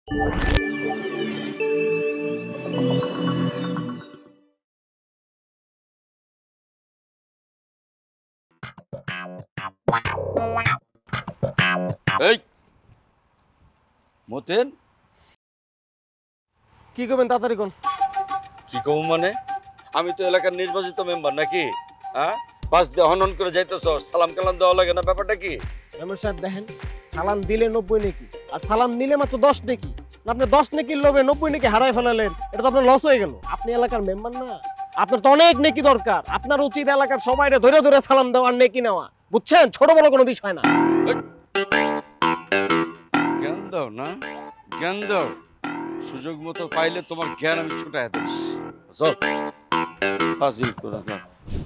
এই মতেন কি করবেন তাড়াতাড়ি কোন? কি কব মানে? আমি তো এলাকার নির্বাচিত মেম্বার নাকি? হ্যাঁ, পাঁচ দিয়ে হনন করে যাইতেছ, সালাম কালাম দেওয়া লাগে না? ব্যাপারটা কি? মেম্বার সাহেব দেখেন, সালাম দিলে 90 নেকি, আর সালাম নিলে মাত্র 10 নেকি। আপনি 10 নেকির লোভে 90 নেকি হারাই ফেলালেন, এটা তো আপনার লস হয়ে গেল। আপনি এলাকার মেম্বার না, আপনার তো অনেক নেকি দরকার। আপনার উচিত এলাকার সবাইরে ধরে ধরে সালাম দেওয়া আর নেকি নেওয়া, বুঝছেন? ছোট বড় কোনো বিষয় না। জ্ঞান দাও না, জ্ঞান দাও। সুযোগ মতো পাইলে তোমার জ্ঞান আমি ছুটাই দেব। হাজির করে দাও।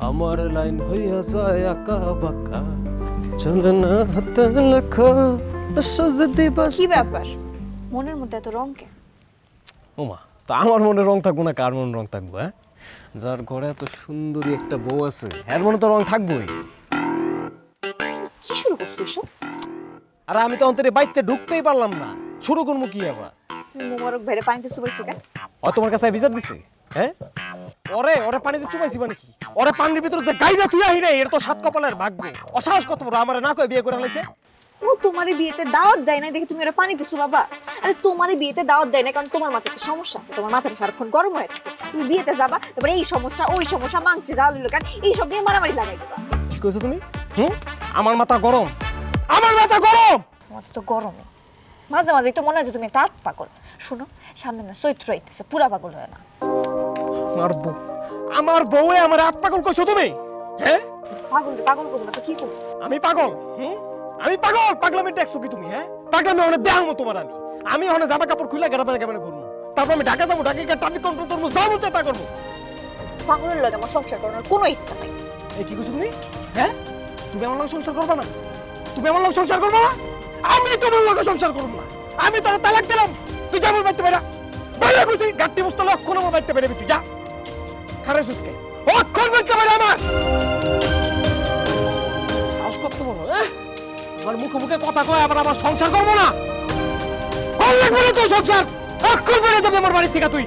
আমার লাইন হইয়া যায় আঁকা বাঁকা, চলে না হাতে লেখা সজদি বাস। কি ব্যাপার, মনের মধ্যে এত রং কে? ওমা, তো আমার মনে রং থাকবো না কার মনে রং থাকবো? হ্যাঁ, যার ঘরে এত সুন্দরী একটা বউ আছে এর মনে তো রং থাকবোই। কি শুরু করছিস এসব? আর আমি তো অন্তরে বাইতে ঢুকতেই পারলাম না, শুরু করবো কি আবার? তুমি মোবারক ভাইরে পানিতে চুবাইছো কেন? ও তোমার কাছে বিচার দিছে? হ্যাঁ, ওরে ওরে পানিতে চুবাইছি মানে কি? ওরে পানির ভিতরে যে গাইরা তুই আহি নাই, এর তো সাত কপালের ভাগ্য। অসাহস কত বড়, আমারে না কই বিয়ে করে আনলাইছে। ও তোমারে বিয়েতে দাওয়াত দেয় না দেখে তুমি ওরা পানিতে চুবাবা? আরে তোমারে বিয়েতে দাওয়াত দেয় না কারণ তোমার মাথায় সমস্যা আছে, তোমার মাথাটা সারাক্ষণ গরম হয়ে থাকে। তুমি বিয়েতে যাবা, তারপরে এই সমস্যা ওই সমস্যা, মাংসে জাল দিল কেন, এইসব নিয়ে মারামারি লাগাই দিবা। কি কইছো তুমি? আমার মাথা গরম, আমার মাথা গরম। তোমার তো গরমে মাঝে মাঝে তো মনে হয় যে তুমি একটা আত পাগল। শুনো, সামনে না চৈত্র আইতেছে, পুরা পাগল হয় না। আমার বউয়ে আমার আত পাগল কইছো তুমি? হ্যাঁ, পাগল পাগল করবো না তো কি করবো? আমি পাগল? আমি পাগল? পাগলামি দেখছো কি তুমি? হ্যাঁ, পাগলামি অনেক দেখামো তোমার। আমি ওখানে জামা কাপড় খুলে গেরাবানে গেরাবানে ঘুরবো, তারপর আমি ঢাকা যাবো, ঢাকা গিয়ে ট্রাফিক কন্ট্রোল করবো, যাবো চেষ্টা করবো। পাগলের লগে আমার সংসার করার কোনো ইচ্ছা নাই। এই কি কইছো তুমি? হ্যাঁ, তুমি আমার লগে সংসার করবে না? তুমি আমার লগে সংসার করবে না? আমি তোমার লগে সংসার করব না। আমি তোর তালাক দিলাম, তুই যা আমার বাইতে বেরা। বলে কইছি গাট্টি মুস্ত লক্ষণ আমার বাইতে বেরবি, তুই যা। খারে সুস্কে অক্ষর বাইতে বেরা আমার। আজ কত বড়, হ্যাঁ? আমার মুখে মুখে কথা কয় আবার আমার সংসার করব না। কোন লাগবে না তোর সংসার? অক্ষর বেরে যাবে আমার বাড়ি থেকে তুই।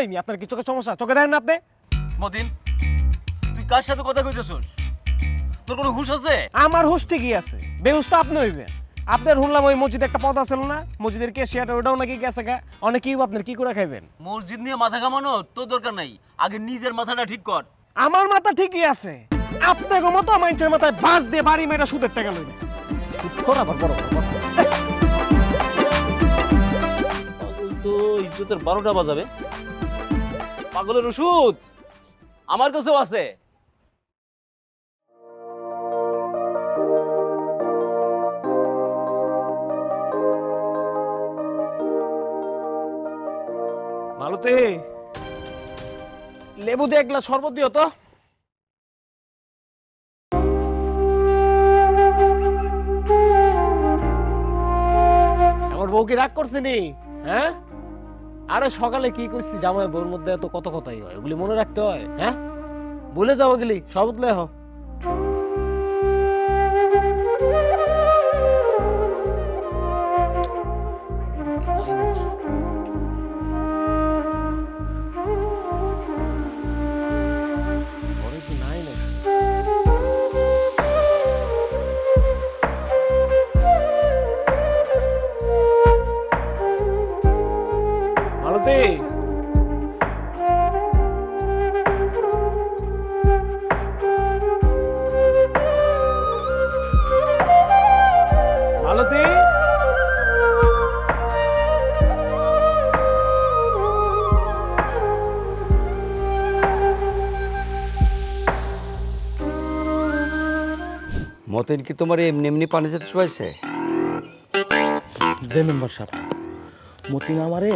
এই মি, আপনার কি চোখের সমস্যা? চোখে দেখেন না আপনি? মতিন, তুই কার সাথে কথা কইতেছস? তোর কোনো হুঁশ আছে? আমার হুঁশ ঠিকই আছে, বেহুশ তো আপনি হইবেন। আপনার শুনলাম ওই মসজিদে একটা পদ আছে না, মসজিদের ক্যাশিয়ার, ওটাও নাকি গেছে গা। অনেকেই আপনার কি করে খাইবেন? মসজিদ নিয়ে মাথা ঘামানো তোর দরকার নাই, আগে নিজের মাথাটা ঠিক কর। আমার মাথা ঠিকই আছে, আপনার মতো মানুষের মাথায় বাস দিয়ে বাড়ি মেয়েটা সুদের টাকা লইবে। আবার বড় বড় কথা। পাগল তো ইজ্জতের 12টা বাজাবে। পাগলের ওষুধ আমার কাছেও আছে। মালতী, লেবু দিয়ে এক গ্লাস শরবত দিও তো। আমার বউ কি রাগ করছে নি? হ্যাঁ, আরে সকালে কি কইছি, জামাই বউর মধ্যে এত কত কথাই হয়, ওগুলি মনে রাখতে হয়? হ্যাঁ, ভুলে যাও ওগুলি, শরবত লয়ে হও। মালতী, মালতী, মতেন কি তোমার এমনি এমনি পানি যেতে চাইছে? যে মেম্বার সাহেব মতিন আমারে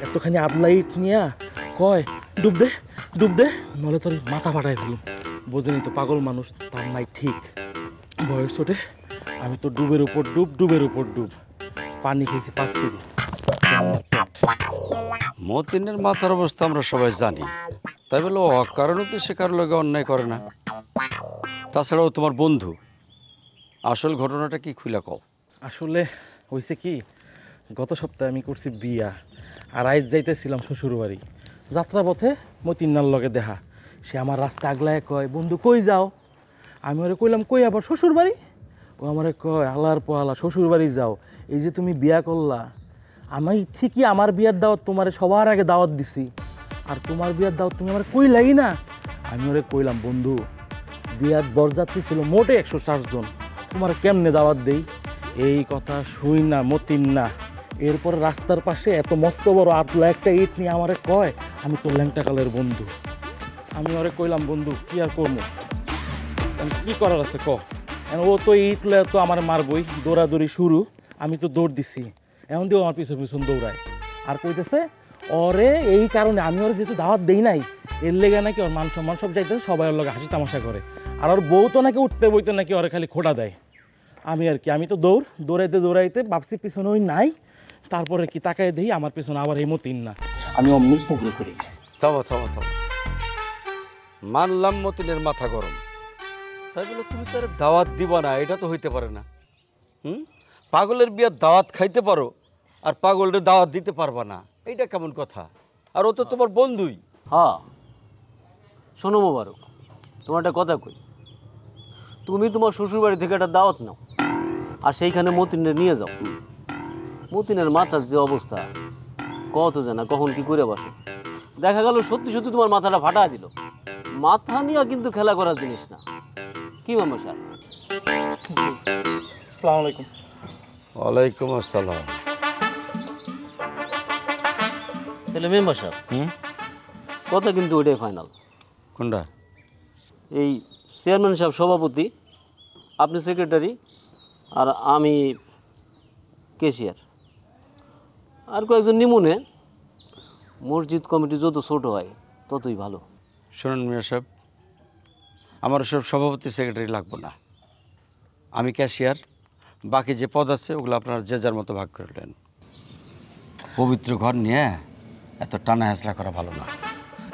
এতখানি আবলা ইট নিয়া কয় ডুব দে নলে তোর মাথা ফাটাই ফেলুম। বোঝেনি তো পাগল মানুষ, তার নাই ঠিক। বয়স ছোটে আমি তো ডুবের উপর ডুব পানি খেয়েছি 5 কেজি। মতিনের মাথার অবস্থা আমরা সবাই জানি, তাই বলে অকারণে তো সে কারো লগে অন্যায় করে না। তাছাড়াও তোমার বন্ধু, আসল ঘটনাটা কি খুলে কও। আসলে হয়েছে কি, গত সপ্তাহে আমি করছি বিয়া, আর আইজ যাইতেছিলাম শ্বশুর বাড়ি। যাত্রাপথে মতিন্নার লগে দেখা, সে আমার রাস্তা আগলায় কয় বন্ধু কই যাও। আমি ওরে কইলাম কই আবার শ্বশুর বাড়ি। ও আমারে কয় আলার পোয়ালা শ্বশুর বাড়ি যাও, এই যে তুমি বিয়া করলা, আমি ঠিকই আমার বিয়ার দাওয়াত তোমারে সবার আগে দাওয়াত দিছি, আর তোমার বিয়ার দাওয়াত তুমি আমার কই লাগি না। আমি ওরে কইলাম বন্ধু বিয়ার বরযাত্রী ছিল মোটে 160 জন, তোমার কেমনে দাওয়াত দেই। এই কথা শুই না মতিন না, এরপর রাস্তার পাশে এত মস্ত বড় আতলা একটা ইট নিয়ে আমারে কয় আমি তো ল্যাংটা কালের বন্ধু। আমি ওরে কইলাম বন্ধু কি আর করবো, কি করার আছে ক। ও তো ইট লয়ে তো আমার মারবই, দৌড়াদৌড়ি শুরু। আমি তো দৌড় দিছি, এখন দিয়েও আমার পিছন দৌড়ায়। আর কইতেছে ওরে এই কারণে আমি ওর যেহেতু দাওয়াত দেই নাই, এর লেগে নাকি ওর মান সম্মান সব যাইতেছে, সবাই ওর লগে হাসি তামাশা করে। আর ওর বউ তো নাকি উঠতে বইতে নাকি ওরে খালি খোটা দেয়। আমি তো দৌড়াইতে ভাবছি পিছনে ওই নাই, তারপরে কি তাকায় দেই আমার পিছনে আবার এই মতিন না। আমি অমনি পুকুরে করে গেছি। থামো মানলাম মতিনের মাথা গরম, তাই বলে তুমি তার দাওয়াত দিবা না, এটা তো হইতে পারে না। পাগলের বিয়ার দাওয়াত খাইতে পারো আর পাগলের দাওয়াত দিতে পারবা না, এইটা কেমন কথা। আর ও তো তোমার বন্ধুই। হ্যাঁ শোনো মোবারক, তোমার একটা কথা কই, তুমি তোমার শ্বশুর বাড়ি থেকে একটা দাওয়াত নাও, আর সেইখানে মতিনের নিয়ে যাও। মতিনের মাথার যে অবস্থা, কত জানা কখন কি করে বসে। দেখা গেল সত্যি সত্যি তোমার মাথাটা ফাটা দিল। মাথা নিয়ে কিন্তু খেলা করার জিনিস না, কি মামা স্যার? আসসালামু আলাইকুম। ওয়ালাইকুম আসসালাম। তাহলে মেম্বার সাহেব, কথা কিন্তু ওইটাই ফাইনাল। কোনটা? এই চেয়ারম্যান সাহেব সভাপতি, আপনি সেক্রেটারি, আর আমি ক্যাশিয়ার, আর কয়েকজন নিমুনে। মসজিদ কমিটি যত ছোট হয় ততই ভালো। শুনুন মিয়া সাহেব, আমার সব সভাপতি সেক্রেটারি লাগবো না, আমি ক্যাশিয়ার। বাকি যে পদ আছে ওগুলো আপনারা যে যার মতো ভাগ করে নেন। পবিত্র ঘর নিয়ে এত টানা হেঁচড়া করা ভালো না।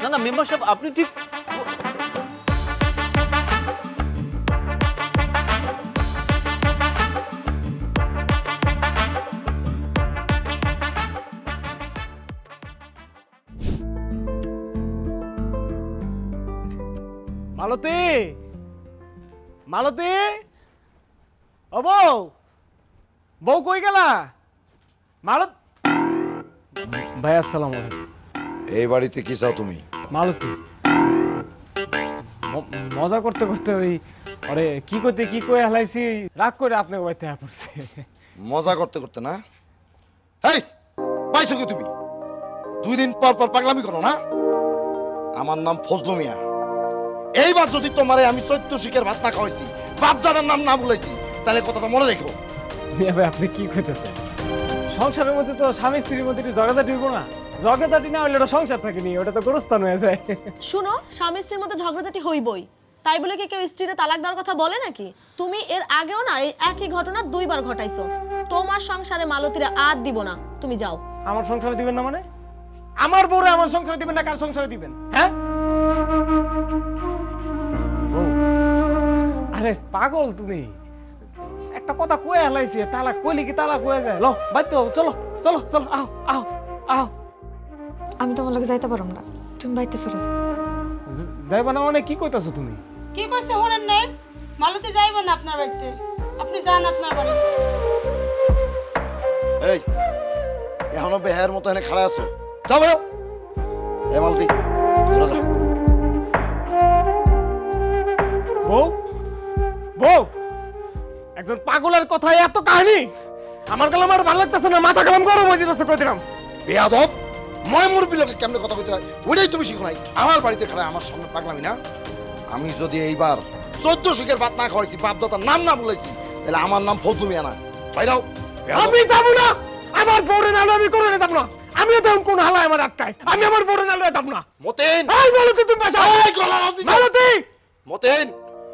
না না মেম্বার সাহেব, আপনি ঠিক মালতী, মালতী, ও বউ, বউ কই গেলা? ভাই আসসালামু আলাইকুম। এই বাড়িতে কি চাও তুমি? মালতী মজা করতে করতে ওই আরে কি কই হালাইছি, রাগ করে আপনাকে বাড়িতে পড়ছে। মজা করতে করতে না? এই পাইছো কি তুমি? 2 দিন পর পর পাগলামি করো না? আমার নাম ফজলু মিয়া। এইবার যদি তোমারে আমি 14 শিকের ভাত না খাওয়াইছি, বাপ দাদার নাম না বলেছি, তাহলে কথাটা মনে রেখো। মিয়া ভাই আপনি কি কইতেছেন? সংসারের মধ্যে তো স্বামী স্ত্রীর মধ্যে জগাজাটি হইব না? জগাজাটি না হইলে ওটা সংসার থাকেনি, ওটা তো গোরস্থান হয়ে যায়। শুনো, স্বামী স্ত্রীর মধ্যে ঝগড়াঝাটি হইবই, তাই বলে কি কেউ স্ত্রীরে তালাক দেওয়ার কথা বলে নাকি? তুমি এর আগেও না এই একই ঘটনা 2 বার ঘটাইছো। তোমার সংসারে মালতীরা আর দিব না, তুমি যাও। আমার সংসারে দিবেন না মানে? আমার বউরে আমার সংসারে দিবেন না, কার সংসারে দিবেন? হ্যাঁ আরে পাগল তুমি, একটা কথা কয়ে হালাইছি, তালাক কইলে কি তালাক হয়ে যায়? লো বাইতে হবে, চলো চলো চলো, আও আও আও। আমি তোমার লগে যাইতে পারম না, তুমি বাইতে চলে যাও। যাইবা না মানে কি কইতাছো তুমি? কি কইছে শুনেন নাই? মালতী যাইব না আপনার বাড়িতে, আপনি যান আপনার বাড়ি। এই এখনো বেহার মতো এনে খাড়া আছো, যাও যাও। এই মালতী তোরা যা। বউ বউ, একজন পাগলের কথায় এত কাহিনী? আমার গেলাম আর ভালো লাগতেছে না, মাথা গরম গরম হয়ে যেতেছে। কই দিলাম বেয়াদব, মই মুরবি লোকে কেমনে কথা কইতে হয় ওইটাই তুমি শিখো নাই। আমার বাড়িতে খাড়া আমার সামনে পাগলামি না? আমি যদি এইবার 14 শিকের ভাত না খাওয়াইছি, বাপ দাদার নাম না বলেছি, তাহলে আমার নাম ফজলু মিয়া না। বাইরাও। আমি যাবো না, আমার বউরে নালে আমি করে নিতাম না। আমিও তখন কোন হালায় আমার আটকায়, আমি আমার বউরে নালে যেতাম না। মতিন এই মালতী তুমি বাসা, এই গলা রস দিছ। মালতী মতিন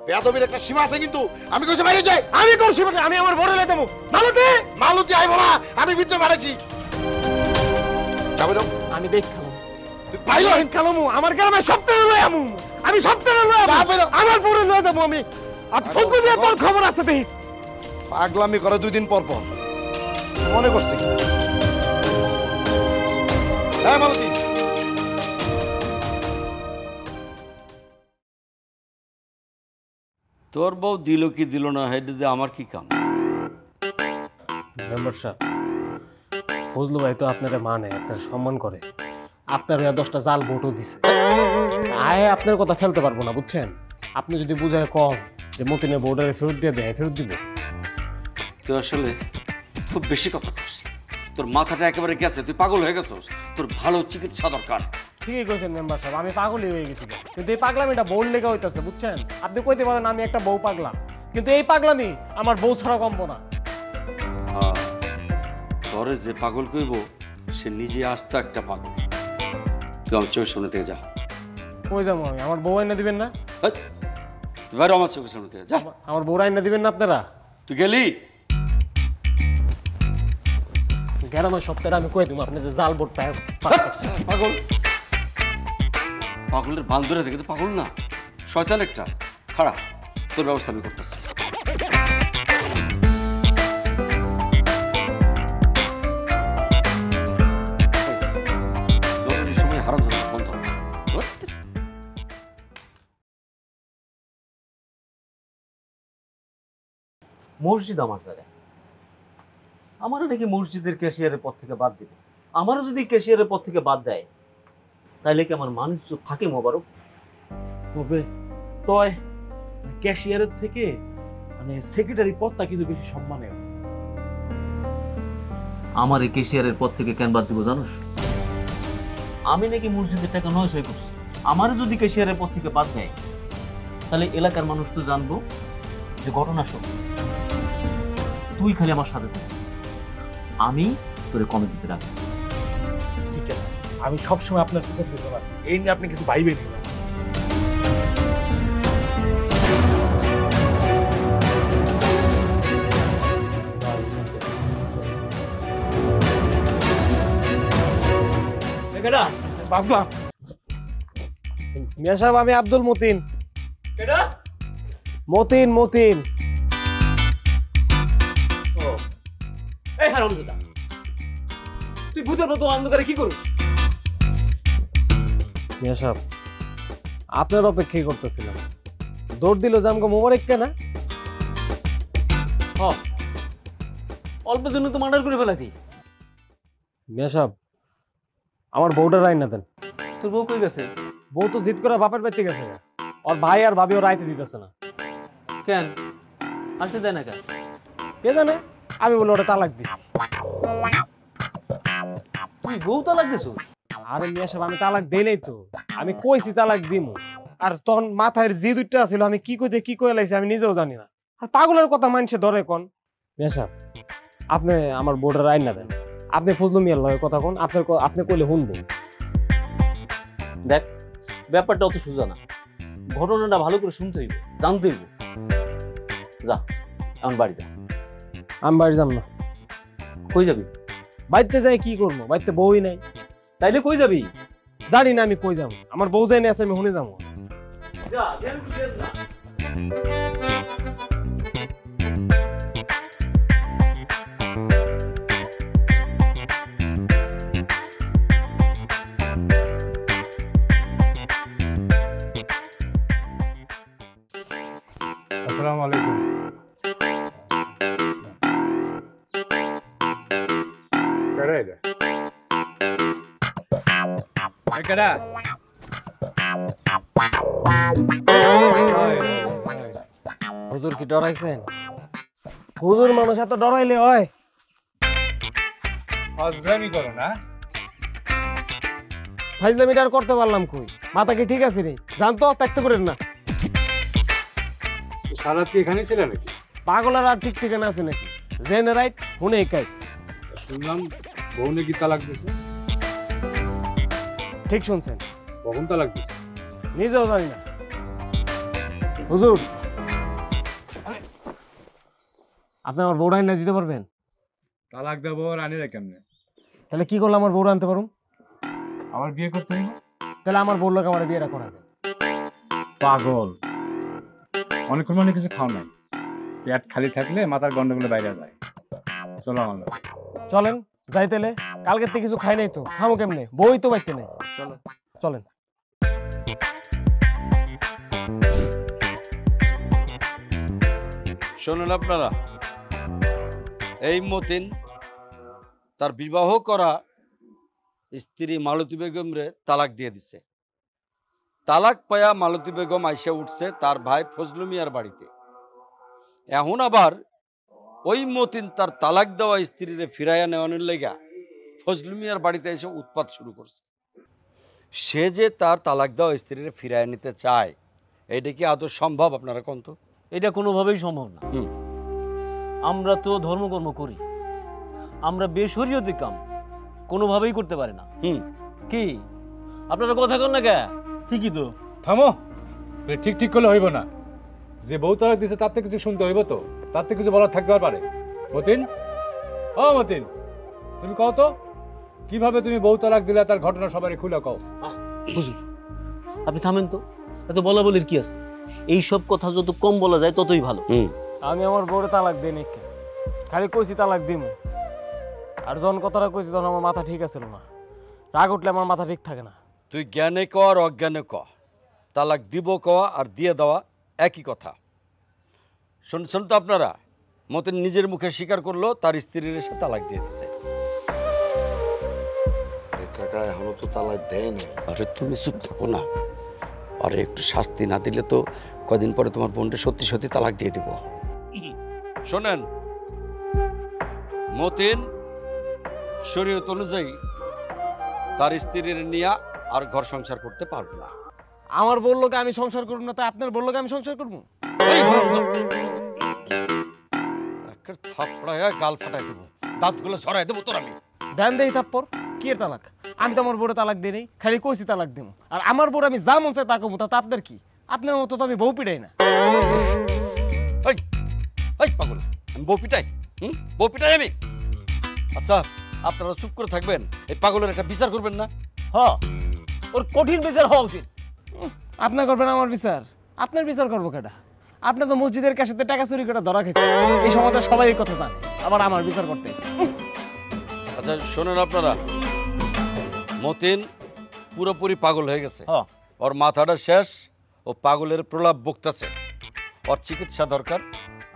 বেয়াদবির একটা সীমা আছে কিন্তু। আমি কইছি বাইরে যাই। আমি করছি বলে আমি আমার বউরে লইতাম। মালতী মালতী আইবো না, আমি ভিতরে মারেছি। যাবে না আমি দেখাম তুই পাইলো খেলামু আমার গ্রামে সপ্তাহে লই আমু, আমি সপ্তাহে লই আমু, যাবে না। আমার বউরে লই দেবো আমি। আর ফুকু দিয়ে তোর খবর আছে দেখিস। পাগলামি করে 2 দিন পর পর মনে করছি। হ্যাঁ মালতী তোর বউ দিল কি দিল না হেডে দিয়ে আমার কি কাম? মেম্বার সাহেব, ফজলু ভাই তো আপনার মানে আপনার সম্মান করে, আপনার 10টা জাল ভোটও দিছে। আয় আপনার কথা ফেলতে পারবো না, বুঝছেন? আপনি যদি বুঝায় কম যে মতিনের বউটারে ফেরত দিয়ে দেয়, ফেরত দিব। তুই আসলে খুব বেশি কথা কস, তোর মাথাটা একেবারে গেছে, তুই পাগল হয়ে গেছিস, তোর ভালো চিকিৎসা দরকার। ঠিকই কইছেন মেম্বার সাহেব, আমি পাগলই হয়ে গেছি। কিন্তু এই পাগলামিটা বউর লেগে হইতাছে, বুঝছেন? আপনি কইতে পারেন আমি একটা বউ পাগলা, কিন্তু এই পাগলামি আমার বউ ছাড়া কমবো না। তোরে যে পাগল কইব সে নিজে আসতো একটা পাগল। তুই আমার চোখের সামনে থেকে যা। কই যাবো আমি? আমার বউ আইনা দিবেন না? হেৎ, তুই বাইরে আমার চোখের সামনে থেকে যা। আমার বউ আইনা দিবেন না আপনারা? তুই গেলি গ্রামের সপ্তাহে আমি কই দিব আপনি যে জাল বোর্ড পাগল। পাগলের বান্দরে থেকে তো পাগল না, শয়তান একটা। খাড়া, তোর ব্যবস্থা আমি করতেছি। জরুরি সময় হারাম জানা বন্ধ হবে। মসজিদ আমার জায়গায়, আমারও নাকি মসজিদের ক্যাশিয়ারের পদ থেকে বাদ দিবে। আমারও যদি ক্যাশিয়ারের পদ থেকে বাদ দেয় তাহলে কি আমার মানুষ থাকে মোবারক? তবে তয় ক্যাশিয়ারের থেকে মানে সেক্রেটারি পদটা কিন্তু বেশি সম্মানের। আমার এই ক্যাশিয়ারের পদ থেকে কেন বাদ দিব জানোস? আমি নাকি মসজিদের টাকা নয় করছি। আমারও যদি ক্যাশিয়ারের পদ থেকে বাদ দেয় তাহলে এলাকার মানুষ তো জানবো যে ঘটনা সত্যি। তুই খালি আমার সাথে থাক, আমি তোরে কমিটিতে রাখবো। ঠিক আছে, আমি সবসময় আপনার পিছন পিছন আছি, এই নিয়ে আপনি কিছু ভাইবেন না। ভাবলাম মিয়া সাহেব আমি আব্দুল মতিন। মতিন মতিন। এই হারামজাদা, তুই ভূতের মতো অন্ধকারে কি করিস? মিয়া সাহেব আপনার অপেক্ষাই করতেছিলাম, দৌড় দিল যে আমাকে মোবারক কেনা। অল্পের জন্য তো মার্ডার করে ফেলাতি। মিয়া সাহেব আমার বউটা রাই না দেন। তোর বউ কই গেছে? বউ তো জিদ করে বাপের বাড়িতে গেছে, ওর ভাই আর ভাবি ওর রাইতে দিতেছে না। কেন আসতে দেয় না কেন? কে জানে, আমি বলে ওটা তালাক দিছি। তুই বউ তালাক দিছিস? আরে মিয়া সাহেব আমি তালাক দেই নাই তো, আমি কইছি তালাক দিমু। আর তখন মাথায় যে দুইটা ছিল আমি কি কইতে কি কই লাইছি আমি নিজেও জানি না। আর পাগলের কথা মানছে ধরে কোন। মিয়া সাহেব আপনি আমার বউটা রাই না দেন, আপনি ফজলু মিয়ার লয় কথা কোন, আপনি কইলে শুনবো। দেখ ব্যাপারটা অত সোজা না, ঘটনাটা ভালো করে শুনতে হইবে, জানতে হইবে। যা এখন বাড়ি যা। আমি বাড়ি যাম না। কই যাবি? বাড়িতে যাই কি করবো, বাড়িতে বউই নাই। তাইলে কই যাবি? জানি না আমি কই যাবো, আমার বউ যাই না আছে আমি শুনে যাবো। যা, যা। আসসালামু আলাইকুম। হুজুর কি ডরাইছেন? হুজুর মানুষ এত ডরাইলে হয়? ফাজলামি করো না। ফাইজলামিটা আর করতে পারলাম কই, মাথা কি ঠিক আছে রে? জানতো ত্যাক্ত করেন না। সারাত কি এখানে ছিল নাকি? পাগলার আর ঠিক ঠিকানা আছে নাকি? জেনে রাইত হুনে একাই। শুনলাম বউ নাকি তালাক দিছে। ঠিক শুনছেন, কখন তালাক দিছে? নিজেও জানি না। হুজুর, আপনি আমার বউরা এনে দিতে পারবেন? তালাক দেবো রানীরা কেমনে? তাহলে কি করলে আমার বউরা আনতে পারুম? আমার বিয়ে করতে হইব। তাহলে আমার বউর লোক আমার বিয়েটা করা দেন। পাগল, অনেকক্ষণ অনেক কিছু খাও নাই, পেট খালি থাকলে মাথার গন্ডগুলো বাইরে যায়। চলো আমার লগে। চলেন যাই তাহলে। কালকে থেকে কিছু খাই নাই তো, খামো কেমনে? বই তো বাইতে নেই। চলো চলেন। শোনেন আপনারা, এই মতিন তার বিবাহ করা স্ত্রী মালতী বেগমরে তালাক দিয়ে দিছে। তালাক পায়া মালতী বেগম আইসা উঠছে তার ভাই ফজলু মিয়ার বাড়িতে। এখন আবার ওই মতিন তার তালাক দেওয়া স্ত্রীরে ফিরাইয়া নেওয়ানোর লেগা ফজলু মিয়ার বাড়িতে এসে উৎপাত শুরু করছে। সে যে তার তালাক দেওয়া স্ত্রীরে ফিরাইয়া নিতে চায়, এটা কি আদৌ সম্ভব? আপনারা কোন তো? এটা কোনোভাবেই সম্ভব না। আমরা তো ধর্মকর্ম করি, আমরা বেশরীয়তি কাম কোনোভাবেই করতে পারি না। কি আপনারা কথা কন না কে? ঠিকই তো। থামো, ঠিক ঠিক করলে হইব না। যে বউ তালাক দিছে তার থেকে কিছু শুনতে হইব তো, তার থেকে কিছু বলার থাকতে পারে। মতিন, ও মতিন, তুমি কও তো কিভাবে তুমি বউ তালাক দিলে, তার ঘটনা সবারই খুলে কও। হুজুর আপনি থামেন তো, এত বলা বলির কি আছে? এই সব কথা যত কম বলা যায় ততই ভালো। আমি আমার বউরে তালাক দিই নাকি, খালি কইছি তালাক দিমু। আর যখন কথাটা কইছি তখন আমার মাথা ঠিক আছিল না। রাগ উঠলে আমার মাথা ঠিক থাকে না। তুই জ্ঞানে ক আর অজ্ঞানে ক, তালাক দিব কওয়া আর দিয়ে দেওয়া একই কথা। শুনছেন তো আপনারা, মতিন নিজের মুখে স্বীকার করলো তার স্ত্রীর এসে তালাক দিয়ে দিছে। কাকা এখনো তো তালাক দেয় না। আরে তুমি চুপ থাকো না, আরে একটু শাস্তি না দিলে তো কদিন পরে তোমার বোনটা সত্যি সত্যি তালাক দিয়ে দিব। শোনেন, মতিন শরীয়ত অনুযায়ী তার স্ত্রীর নিয়া আর ঘর সংসার করতে পারবে না। আমার বললোকে আমি সংসার করব না, তাই আপনার বললোকে আমি সংসার করবো? থাপড়ায় গাল ফাটাই দেবো, দাঁতগুলো ছড়াই দেবো তোর আমি। দেন দেই তারপর কি এর তালাক? আমি তো আমার বউরে তালাক দিই নাই, খালি কইছি তালাক দিব। আর আমার বউর আমি যা মন চাই তা কমু, তা আপনার কি? আপনার মতো তো আমি বউ পিটাই না। পাগল, আমি বউ পিটাই? বউ পিটাই আমি? আচ্ছা আপনারা চুপ করে থাকবেন, এই পাগলের একটা বিচার করবেন না? হ্যাঁ, ওর কঠিন বিচার হওয়া উচিত। আপনার করবেন আমার বিচার? আপনার বিচার করবো কেটা? আপনি তো মসজিদের কাছে টাকা চুরি করে ধরা খেয়েছেন, এই সমাজে সবাই এই কথা জানে, আবার আমার বিচার করতে। আচ্ছা শোনেন আপনারা, মতিন পুরোপুরি পাগল হয়ে গেছে। ওর মাথাটা শেষ, ও পাগলের প্রলাপ বকতেছে। ওর চিকিৎসা দরকার,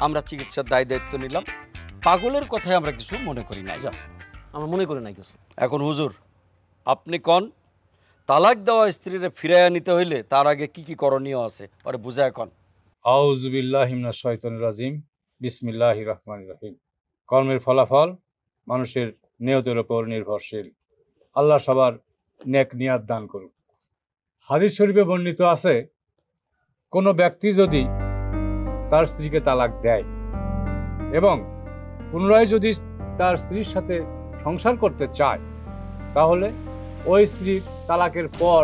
আমরা চিকিৎসার দায় দায়িত্ব নিলাম। পাগলের কথায় আমরা কিছু মনে করি না, যা আমরা মনে করি না কিছু। এখন হুজুর আপনি কোন, তালাক দেওয়া স্ত্রীরে ফিরাইয়া নিতে হইলে তার আগে কি কি করণীয় আছে ওরে বুঝায় কোন। আউযু বিল্লাহি মিনাশ শাইতানির রাজিম, বিসমিল্লাহির রহমানির রহিম। কর্মের ফলাফল মানুষের নিয়তের উপর নির্ভরশীল। আল্লাহ সবার নেক নিয়াত দান করুন। হাদিস শরীফে বর্ণিত আছে, কোনো ব্যক্তি যদি তার স্ত্রীকে তালাক দেয় এবং পুনরায় যদি তার স্ত্রীর সাথে সংসার করতে চায়, তাহলে ওই স্ত্রীর তালাকের পর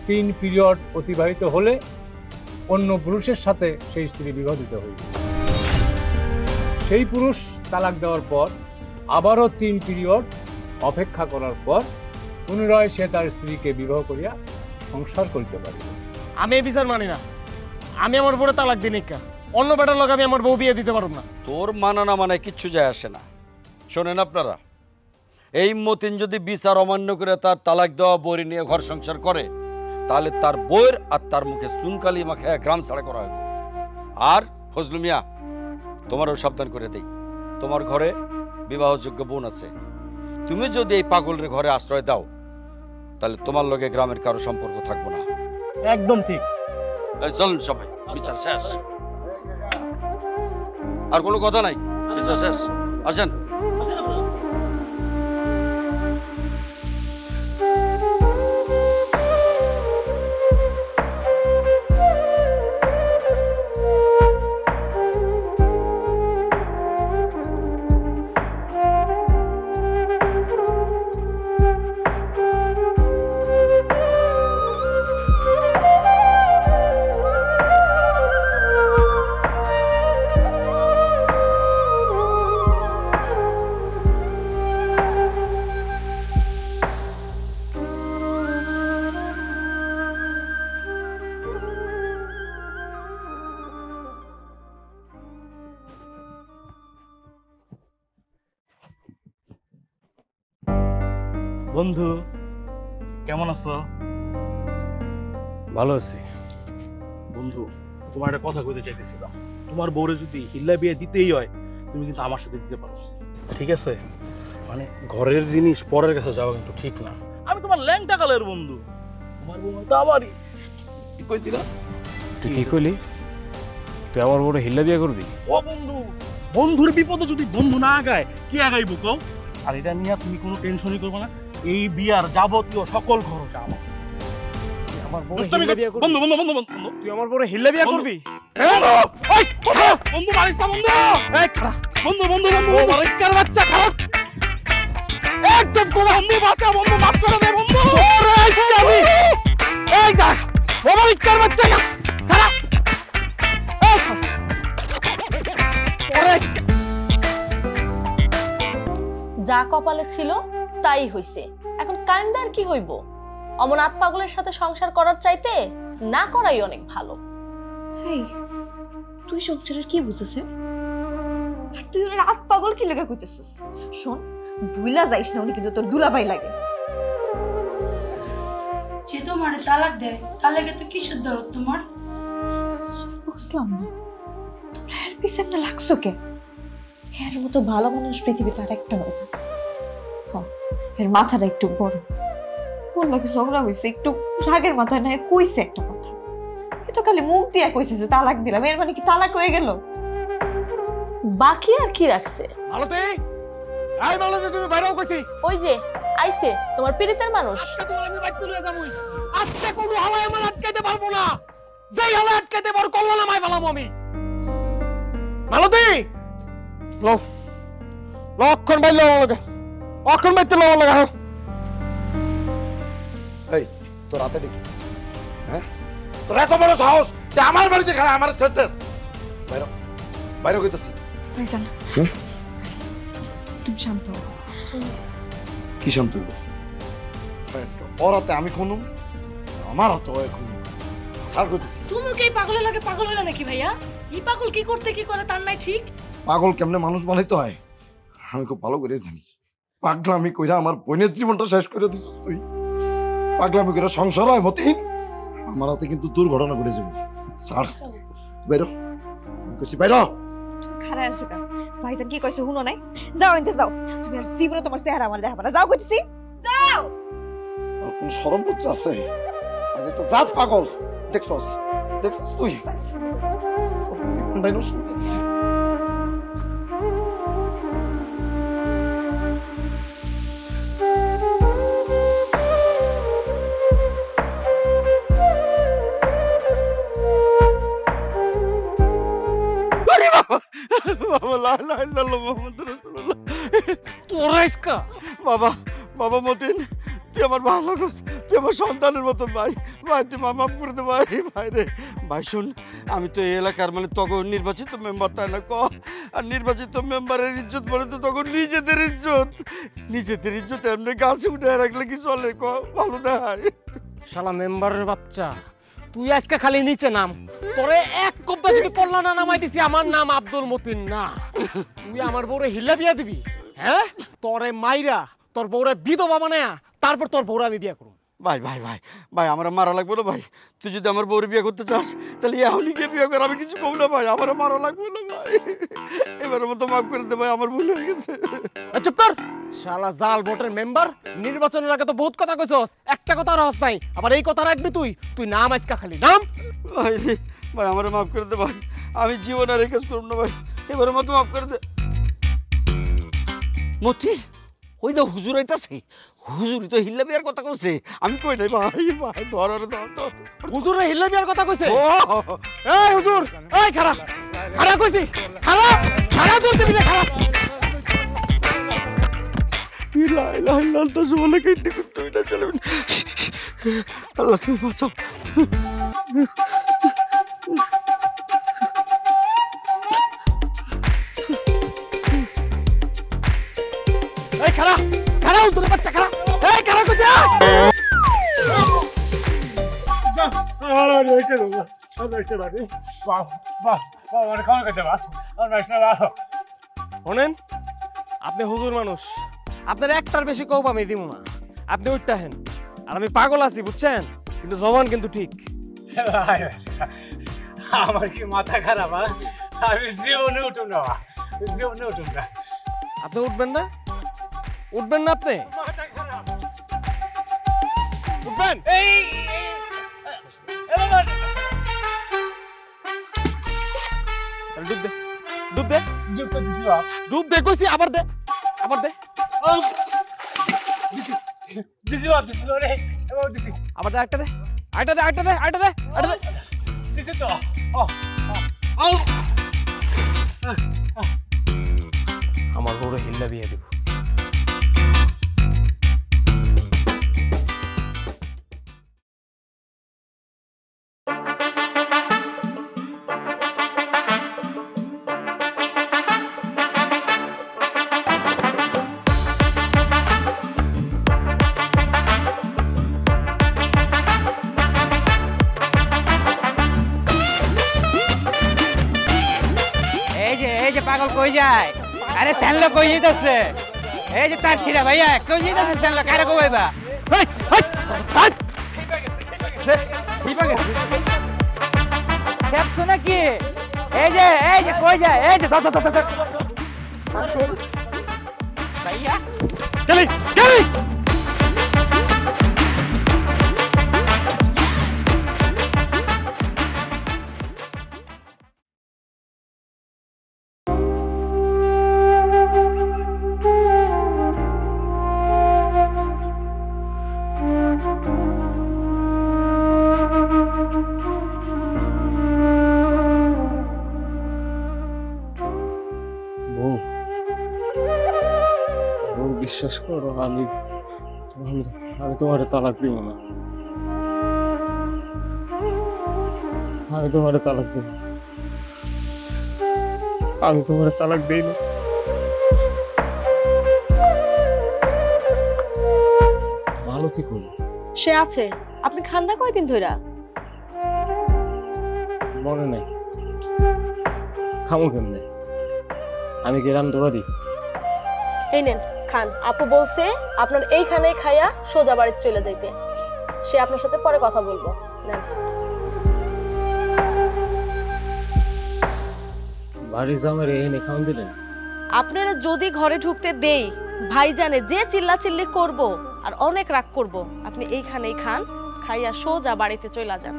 3 পিরিয়ড অতিবাহিত হলে অন্য পুরুষের সাথে সেই স্ত্রী বিবাহিত হইবে। সেই পুরুষ তালাক দেওয়ার পর আবারও 3 পিরিয়ড অপেক্ষা করার পর পুনরায় সে তার স্ত্রীকে বিবাহ করিয়া সংসার করিতে পারে। আমি এই বিচার মানি না। আমি আমার বউরে তালাক দিই নাকি, অন্য বেটার লোক আমি আমার বউ বিয়ে দিতে পারব না। তোর মানা না মানে কিচ্ছু যায় আসে না। শোনেন আপনারা, এই মতিন যদি বিচার অমান্য করে তার তালাক দেওয়া বউরি নিয়ে ঘর সংসার করে, তাহলে তার বউয়ের আর তার মুখে চুনকালি মাখায় গ্রাম ছাড়া করা হবে। আর ফজলু মিয়া, তোমারও সাবধান করে দেই, তোমার ঘরে বিবাহযোগ্য বোন আছে। তুমি যদি এই পাগলের ঘরে আশ্রয় দাও, তাহলে তোমার লগে গ্রামের কারো সম্পর্ক থাকবো না। একদম ঠিক। চলুন সবাই, বিচার শেষ। আর কোনো কথা নাই, বিচার শেষ। আসেন। বন্ধু কেমন আছো? ভালো আছি। বন্ধু তোমার একটা কথা কইতে চাইতেছিলাম। তোমার বউরে যদি হিল্লা বিয়ে দিতেই হয় তুমি কিন্তু আমার সাথে দিতে পারো, ঠিক আছে? মানে ঘরের জিনিস পরের কাছে যাওয়া কিন্তু ঠিক না। আমি তোমার ল্যাংটা কালের বন্ধু, তোমার বউ তো আমারই। কি কইছিলা? তুই কি কইলি? তুই আমার বড় হিল্লা বিয়ে করবি? ও বন্ধু, বন্ধুর বিপদে যদি বন্ধু না আগায় কি আগাইবো কও? আর এটা নিয়ে তুমি কোনো টেনশনই করবে না, এই বিয়ার যাবতীয় সকল খরচ আমার। আমার বড় দুষ্টামি হিল্লা কর- বিয়ে করবি? বন্ধু বন্ধু বন্ধু বন্ধু তুই আমার বড় হিল্লা বিয়ে বন্ধু। করবি? বন্ধু, ওই, কথা, বন্ধু মারিস না বন্ধু। এই খাড়া, বন্ধু বন্ধু বন্ধু ও মালিকার বাচ্চা খাড়া। একদম কোন বন্ধু বাঁচা, বন্ধু মাফ করে দে বন্ধু। ওরে আইসাবি। এই দেখ, ও মালিকার বাচ্চা খাড়া। এই খাড়া। ওরে যা কপালে ছিল তাই হইছে, এখন কান্দার কি হইব? অমনাথ পাগলের সাথে সংসার করার চাইতে না করাই অনেক ভালো। হেই, তুই সংসারের কি বুঝছিস? আর তুই ওর রাত পাগল কি লেগে কইতেছিস? শোন, ভুইলা যাইস না, উনি কিন্তু তোর দুলাভাই লাগে। যে তোমার তালাক দেয় তার লেগে তো কিসের দরদ তোমার? বুঝলাম না, তোমরা এর পিছনে না লাগছো কে? এর মতো ভালো মানুষ পৃথিবীতে আর একটা হবে না। হ্যাঁ, এর মাথাটা একটু বড়, কোন লোকে ঝগড়া হয়েছে, একটু রাগের মাথায় নয় কইছে একটা কথা। এ তো খালি মুখ দিয়া কইছে যে তালাক দিলাম, এর মানে কি তালাক হয়ে গেল? বাকি আর কি রাখছে? মালতী, এই মালতী তুমি বাইরেও কইছি। ওই যে আইছে তোমার পীড়িতের মানুষ। আজকে তোমার আমি বাইতে লয়ে যাবই। আজকে কোনো হাওয়ায় আমার আটকাইতে পারবো না। যেই হাওয়ায় আটকাইতে পারো কল্লা নামাই ফেলামো আমি। মালতী, লো লক্ষণ বাইলে লাগে, অক্ষণ বাইতে লওয়া লাগা। এই তোর হাতে দেখি, হ্যাঁ তোর এত বড় সাহস যে আমার বাড়িতে খারাপ আমার ছেড়তেস? বাইরে বাইরে কইতেছি। ভাইজান, হুম? তুমি শান্ত হও। কি শান্ত হইব? ওর হাতে আমি খুনুম, আমার হাতে ওই খুনুম। ছাড় কইতেছি। তুমি কি এই পাগলের লাগে পাগল হইলা নাকি ভাইয়া? এই পাগল কি করতে কি করে তার নাই ঠিক? পাগল কেমনে মানুষ বানাইতে হয় আমি খুব ভালো করে জানি। পাগলামি কইরা আমার বোনের জীবনটা শেষ করে দিছিস তুই। পাগলামি কইরা সংসার হয় মতিন, আমার হাতে কিন্তু দুর্ঘটনা ঘটে যাবে। ছাড়, বাইরো কইছি বাইরো। তুমি খারাপ আছো কেন? ভাইজান কি কইছে শুনো নাই? যাও এনতে যাও, তুমি আর জীবনে তোমার চেহারা আমার দেখাবা না। যাও কইতেছি, যাও। আর কোন শরম লজ্জা আছে? আজ একটা জাত পাগল দেখছস, দেখছস তুই জীবনটাই নষ্ট করে দিছিস। বাবা লা ইলাহা ইল্লাল্লাহ মুহাম্মাদুর রাসূলুল্লাহ। তোরা ইসকা বাবা বাবা মতিন, তুই আমার ভালো করছ, তুই আমার সন্তানের মতো ভাই। ভাই তুই মাফ করে দে ভাই। ভাই রে ভাই শোন, আমি তো এই এলাকার মানে তখন নির্বাচিত মেম্বার, তাই না ক? আর নির্বাচিত মেম্বারের ইজ্জত বলে তো তখন নিজেদের ইজ্জত। নিজেদের ইজ্জত এমনি গাছে উঠে রাখলে কি চলে ক? ভালো দেখায়। শালা মেম্বারের বাচ্চা, তুই আজকে খালি নিচে নাম। তোরে এক কপ্পা যদি কল্লা না নামাই দিছি, আমার নাম আব্দুল মতিন না। তুই আমার বউরে হিল্লা বিয়া দিবি? হ্যাঁ, তোরে মাইরা তোর বউরে বিধবা বানায়া তারপর তোর বউরে আমি বিয়া করব। ভাই ভাই ভাই ভাই আমার মারা লাগবে না ভাই। তুই যদি আমার বউরে বিয়ে করতে চাস তাহলে এখনই গিয়ে বিয়ে কর, আমি কিছু কম না ভাই। আমার মারা লাগবে না ভাই। এবারের মতো মাফ করে দে ভাই, আমার ভুল হয়ে গেছে। চুপ কর শালা জাল ভোটের মেম্বার। নির্বাচনের আগে তো বহুত কথা কইছস, একটা কথা রহস নাই। আবার এই কথা রাখবি তুই? তুই নাম আজকা খালি নাম। ভাই রে ভাই, আমার মাফ করে দে ভাই। আমি জীবন আর এই কাজ করব না ভাই। এবারের মতো মাফ করে দে। মতি, ওই না হুজুর আইতাছে। হুজুরই তো হিল্লা বিয়ার কথা কইছে, আমি কই নাই ভাই। ভাই ধর আরে ধর ধর। হুজুরে হিল্লা বিয়ার কথা কইছে? ও এই হুজুর, এই খাড়া খাড়া কইছি, খাড়া খাড়া করতে দিলে খাড়া। ইলা ইলা ইলা তো বলে কেটে করতে না চলে। আল্লাহ তুমি বাঁচাও। এই খাড়া খাড়া, হুজুরের বাচ্চা খাড়া। এই খাড়া কইছে। শোনেন, আপনি হুজুর মানুষ, আপনার একটার বেশি কৌপ আমি দিব না। আপনি উঠতেন আর আমি পাগল আছি বুঝছেন, কিন্তু জবান কিন্তু ঠিক। আমার কি মাথা খারাপ? আমি জীবনে উঠুন না, জীবনে উঠুন না। আপনি উঠবেন না? উঠবেন না আপনি? উঠবেন? ডুব দে, ডুব দে, ডুব তো দিছি বাপ, ডুব দে কইছি, আবার দে, আবার দে, দিছি বাপ, দিছি রে, এবার দিছি, আবার দে, একটা দে, আইটা দে, আইটা দে, আইটা দে, আইটা দে, দিছি তো। আমার বড় হিল্লা বিয়ে দিব। এই যে পাগল কই যায়? আরে স্যানলো কই যাইতাছে? এই যে তার ছিড়া ভাইয়া কই যাইতাছে স্যানলো? কারে কইবা? হেই হেই হাট ঠিক আছে দেখছো নাকি? এই যে কই যায়? এই যে ভাইয়া চলি চলি। বিশ্বাস করো, আমি তোমার তালাক দিব না। আমি তোমার তালাক দিব, আমি তোমার তালাক দিই না। ভালো ঠিক হলো। সে আছে, আপনি খান না কয়দিন ধইরা? মনে নাই, খামো কেমনে? আমি কি রান্ধতে পারি? এই নেন খান। আপু বলছে আপনার এইখানে খাইয়া সোজা বাড়িতে চলে যাইতে। সে আপনার সাথে পরে কথা বলবো। নেন। বাড়ির জামাই এনে খাওয়ান দিলেন? আপনারা যদি ঘরে ঢুকতে দেই, ভাইজানে যে চিল্লাচিল্লি করব আর অনেক রাগ করব, আপনি এইখানেই খান, খাইয়া সোজা বাড়িতে চলে যান।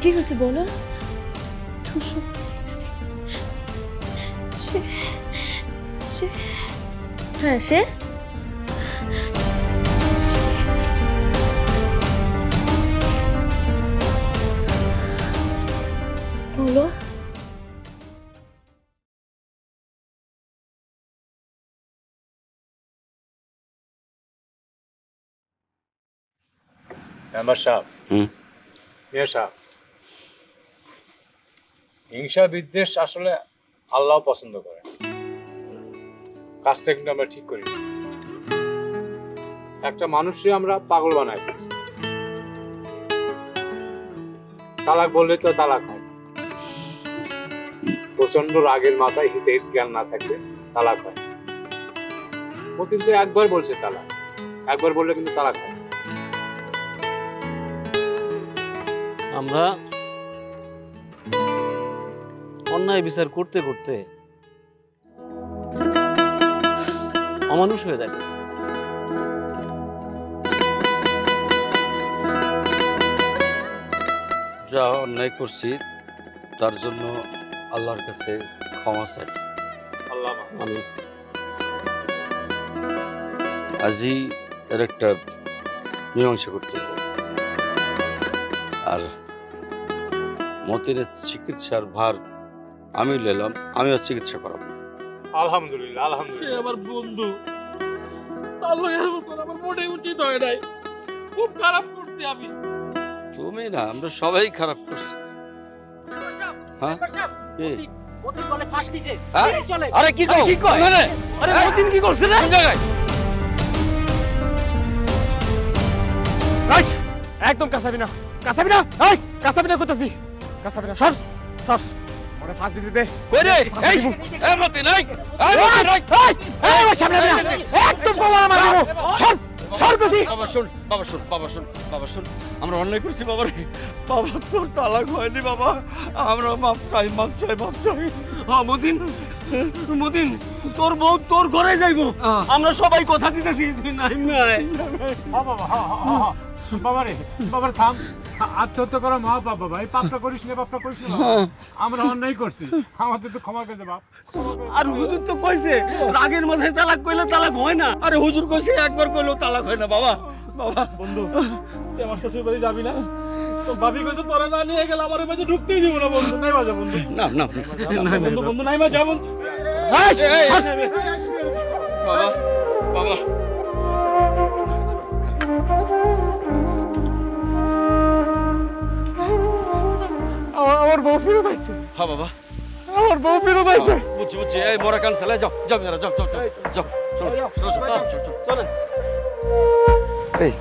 কি হয়েছে বলো? হ্যাঁ সে বলো। মেম্বার সাহেব, মিয়া সাহেব, হিংসা বিদ্বেষ আসলে আল্লাহ পছন্দ করে। কাজটা কিন্তু আমরা ঠিক করি। একটা মানুষকে আমরা পাগল বানাই ফেলছি। তালাক বললে তো তালাক হয়। প্রচন্ড রাগের মাথায় হিতের জ্ঞান না থাকলে তালাক হয়। মতিন তো একবার বলছে তালাক, একবার বললে কিন্তু তালাক হয়। আমরা অন্যায় বিচার করতে করতে অমানুষ হয়ে যাইতেছে। যা অন্যায় করছি তার জন্য আল্লাহর কাছে ক্ষমা চাই। আল্লাহ আমি আজই এর একটা মীমাংসা করতে হবে। আর মতিনের চিকিৎসার ভার আমি নিলাম, আমিও চিকিৎসা করাবো। আলহামদুলিল্লাহ, আলহামদুলিল্লাহ। আমার বন্ধু তার লগে এরকম করা আমার মোটেই উচিত হয় নাই। খুব খারাপ করছি আমি। তুমি না, আমরা সবাই খারাপ করছি। হ্যাঁ কি? হ্যাঁ? আরে কি কও? না, না। আরে মতিন কি করছে রে? কোন জায়গায়? এই, একদম কাছাবি না, কাছাবি না, এই কাছাবি না কইতাছি, কাছাবি না, সর সর, ওরে ফাঁস দিতে দে। কই রে? এই এই মতিন, এই এই মতিন, এই এই সামনে না, একদম কমার মার দেবো, সর সর কইছি। বাবা শুন, বাবা শুন, বাবা শুন, বাবা শুন, আমরা অন্যায় করছি বাবা রে। বাবা তোর তালাক হয়নি বাবা, আমরা মাপ চাই, মাপ চাই, মাপ চাই। হ্যাঁ মতিন, মতিন তোর বউ তোর ঘরে যাইবো, আমরা সবাই কথা দিতেছি, তুই নাই নাই। বাবারে, বাবার থাম, আত্মহত্যা করা মা বাবা, ভাই পাপটা করিস না, পাপটা করিস না। আমরা অন্যায় করছি, আমাদের তো ক্ষমা করে দে বাপ। আর হুজুর তো কইছে রাগের মাথায় তালাক কইলে তালাক হয় না। আরে হুজুর কইছে একবার কইলেও তালাক হয় না বাবা। বাবা বন্ধু তুই আমার শ্বশুর বাড়ি যাবি না? তো ভাবি কইতো তোরা না নিয়ে গেলে আমার বাড়ি ঢুকতেই দিব না বন্ধু। নাই বাজা বন্ধু, না না বন্ধু বন্ধু নাই বাজা বন্ধু। বাবা, বাবা আমার বউ ফেরত আইছে, হ্যাঁ বাবা, আমার বউ ফেরত আইছে। বুঝছি বুঝছি। এই বড় কান চালায় যাও, যাও মেরা, যাও যাও যাও যাও, চলো চলো চলো চলো। এই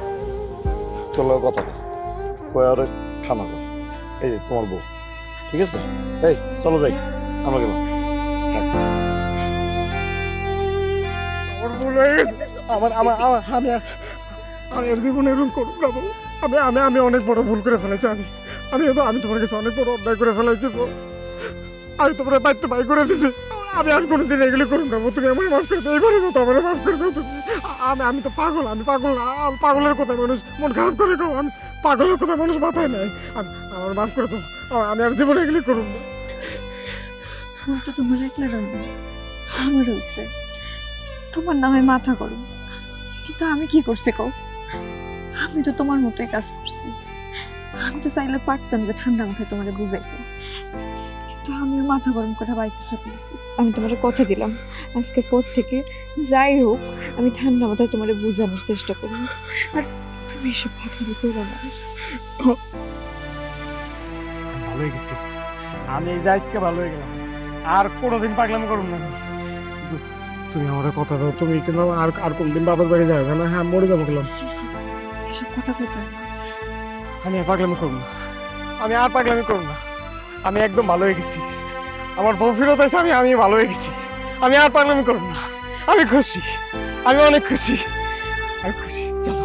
চলো কথা বল, কই আরে ঠান্ডা কর। এই যে তোমার বউ, ঠিক আছে? এই চলো যাই, আমরা গেলাম। আমার ভুল হয়ে গেছে, আমার আমার আমার আমি আমি আর জীবনে এরকম করব না বউ। আমি আমি আমি অনেক বড় ভুল করে ফেলেছি। আমি তোমার কাছে অনেক বড় অন্যায় করে ফেলেছি বউ। আমি তোমার বাড়িতে বাই করে দিছি, আমি আর কোনোদিন এগুলো করব না বউ। তুমি আমার মাফ করে দাও, এবারে মতো আমার মাফ করে দাও তুমি। আমি তো পাগল, আমি পাগল না। আমি পাগলের কথা মানুষ মন খারাপ করে কও, আমি পাগলের কথা মানুষ মাথায় নেয়। আমার মাফ করে দাও, আমি আর জীবনে এগুলি করব না। তো তোমার একলা রাখবো, আমার হয়েছে। তোমার না হয় মাথা গরম, কিন্তু আমি কি করছি কও? আমি তো তোমার মতোই কাজ করছি। আমি তো চাইলে পারতাম যে ঠান্ডা মাথায় তোমার বুঝাইতে, কিন্তু আমি মাথা গরম করে বাড়িতে চলে গেছি। আমি তোমার কথা দিলাম, আজকের পর থেকে যাই হোক আমি ঠান্ডা মাথায় তোমার বোঝানোর চেষ্টা করব। আর তুমি এসব পাগলামি করো না। ভালো হয়ে গেছি, আমি এই যে আজকে ভালো হয়ে গেলাম, আর কোনোদিন পাগলামি করব না। কিন্তু তুমি আমার কথা দাও, তুমি কিন্তু আর আর কোনদিন বাবার বাড়ি যাবে না। হ্যাঁ মরে যাবো গেলাম। এসব কথা কথা আমি আর পাগলামি করবো না, আমি আর পাগলামি করবো না। আমি একদম ভালো হয়ে গেছি, আমার বউ ফেরত আছে, আমি ভালো হয়ে গেছি। আমি আর পাগলামি করবো না, আমি খুশি, আমি অনেক খুশি, আমি খুশি। চলো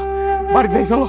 বাড়ি যাই, চলো।